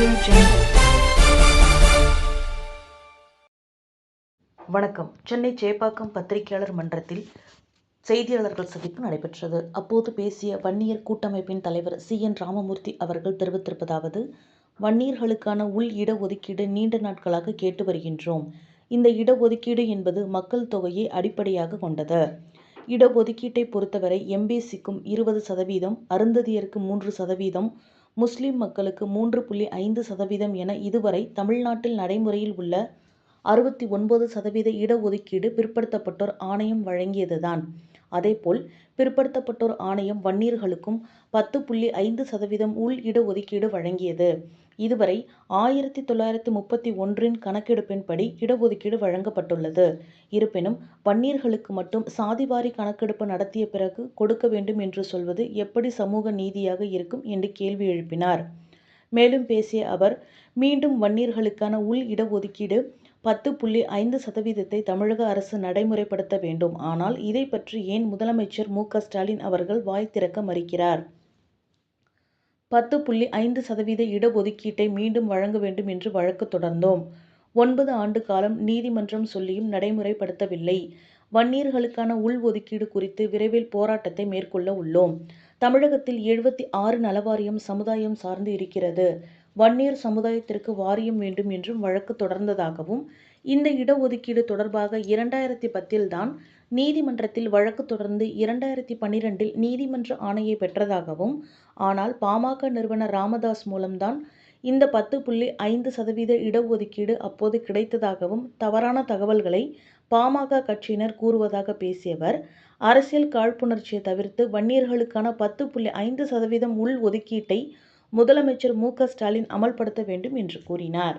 Audio Jungle. வணக்கம். சென்னை சேப்பாக்கம் பத்திரிகையாளர் மன்றத்தில் செய்தியாளர்கள் சந்திப்பு நடைபெற்றது. அப்போது பேசிய வன்னியர் கூட்டமைப்பின் தலைவர் CN ராமமூர்த்தி அவர்கள் தெரிவித்திருப்பதாவது: வன்னியர்களுக்கான உள் இடஒதுக்கீடு நீண்ட நாட்களாக கேட்டு வருகின்றோம். இந்த இடஒதுக்கீடு என்பது மக்கள் தொகையை அடிப்படையாக கொண்டது. இடஒதுக்கீட்டை பொறுத்தவரை MBCக்கும் 20%, அருந்ததியருக்கு 3%, முஸ்லிம் மக்களுக்கு 3.5% என இதுவரை தமிழ்நாட்டில் நடைமுறையில் உள்ள 69% இடஒதுக்கீடு பிற்படுத்தப்பட்டோர் ஆணையம் வழங்கியதுதான். அதேபோல் பிற்படுத்தப்பட்டோர் ஆணையம் வன்னியர்களுக்கும் 10.5% உள் இடஒதுக்கீடு வழங்கியது. இதுவரை 1931 கணக்கெடுப்பின்படி இடஒதுக்கீடு வழங்கப்பட்டுள்ளது. இருப்பினும் வன்னியர்களுக்கு மட்டும் சாதிவாரி கணக்கெடுப்பு நடத்திய பிறகு கொடுக்க வேண்டும் என்று சொல்வது எப்படி சமூக நீதியாக இருக்கும் என்று கேள்வி எழுப்பினார். மேலும் பேசிய அவர், மீண்டும் வன்னியர்களுக்கான உள் இடஒதுக்கீடு 10.5% தமிழக அரசு நடைமுறைப்படுத்த வேண்டும். ஆனால் இதை பற்றி ஏன் முதலமைச்சர் மு. க. ஸ்டாலின் அவர்கள் வாய் திறக்க மறுக்கிறார்? 10.5% இடஒதுக்கீட்டை மீண்டும் வழங்க வேண்டும் என்று வழக்கு தொடர்ந்தோம். 9 ஆண்டு காலம் நீதிமன்றம் சொல்லியும் நடைமுறைப்படுத்தவில்லை. வன்னியர்களுக்கான உள் ஒதுக்கீடு குறித்து விரைவில் போராட்டத்தை மேற்கொள்ள உள்ளோம். தமிழகத்தில் 76 நலவாரியம் சமுதாயம் சார்ந்து இருக்கிறது. வன்னியர் சமுதாயத்திற்கு வாரியம் வேண்டும் என்றும் வழக்கு தொடர்ந்ததாகவும், இந்த இடஒதுக்கீடு தொடர்பாக 2010 தான் நீதிமன்றத்தில் வழக்கு தொடர்ந்து 2012 நீதிமன்ற ஆணையை பெற்றதாகவும், ஆனால் பாமக நிறுவனர் ராமதாஸ் மூலம்தான் இந்த 10.5% இடஒதுக்கீடு அப்போது கிடைத்ததாகவும் தவறான தகவல்களை பாமக கட்சியினர் கூறுவதாக பேசியவர், அரசியல் காழ்ப்புணர்ச்சியை தவிர்த்து வன்னியர்களுக்கான 10.5% உள் ஒதுக்கீட்டை முதலமைச்சர் மு. க. ஸ்டாலின் அமல்படுத்த வேண்டும் என்று கூறினார்.